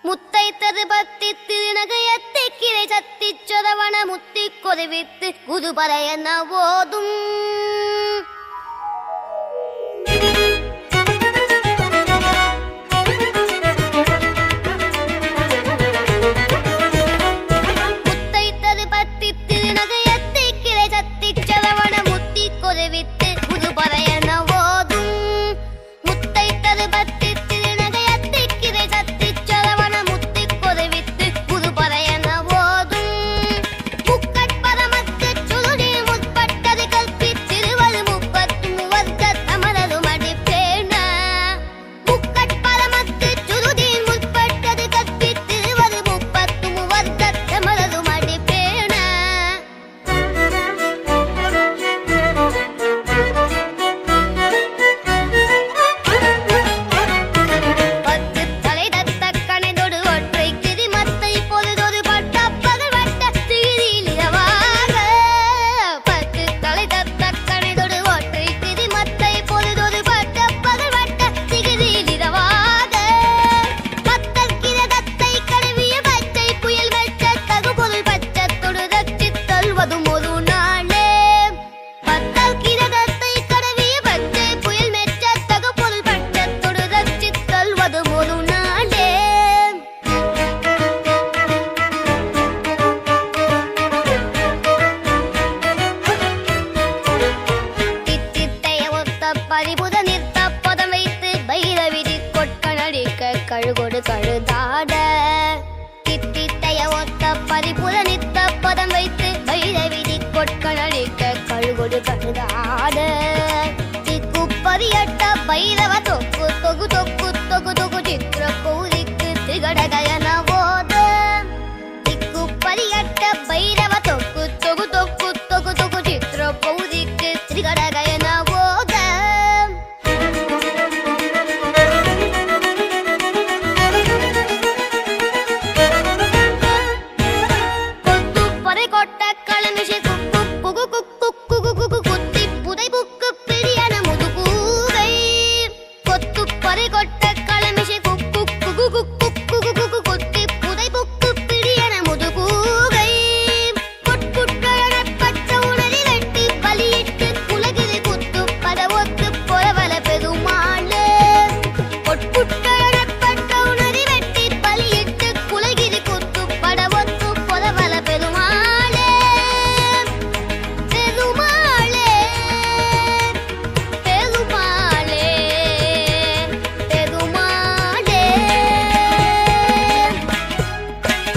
முத்தை தருபத்தி திருநகையத்தை கிளை சத்தி சொரவண முத்தி கொதிவித்து குருபரையன ஓதும் முத்தை தருபத்தி திருநகையத்தை கிளை சத்தி சொரவண முத்தி கொதிவித்து குருபரையன ஓதும் முத்தை தருபத்தி திருநகையத்தை கிளை சத்தி சொரவண முத்தி கொதிவித்து குருபரையன ஓதும் முக்கட்பரமத்து சுருதி முற்பட்டது கல்பி திருவரு முப்பத்து முவர்க்க தமரரு மடிப்பேன முக்கட்பரமத்து சுருதி முற்பட்டது கல்பி திருவரு முப்பத்து முவர்க்க தமரரு மடிப்பேன பத்து தலை தத்த கணைதொடு ஒற்றை கிரிமத்தை பொழுதொரு பட்ட பகல் வட்ட தீரில் இரவாக பத்து தலை தத்த கணைதொடு ஒற்றை கிரிமத்தை பொழுதொரு பட்ட பகல் வட்ட திகிரில் இரவாக பத்தல் கிரகத்தை கழுவிய பச்சை புயல் வெச்ச தகுபொருள் பச்சத்தொடு ரச்சித் தல்வதும் ஒரு நாளே பத்தல் கிரகத்தை கடவிய பச்சை புயல் மெச்ச தகுபொருள் பச்சத்தொடு ரச்சித் தல்வதும் ஒரு நாளே தித்தித்தைய ஒத்த பரிபுத நிறுத்த பதம் வைத்து பைரவிதி கொட்கணடிக்க கழுகொடு கழுதாட தித்தித்தைய ஒத்த பரிபுத நிறுத்த பதம் வைத்து பைரவிதி கொட்கணடிக்க கழுகொடு கழுதாட திக்குப்பரியட்ட பைரவ தொக்கு தொகு தொக்கு தொகு தொகு சித்திர கௌரிக்கு திகடக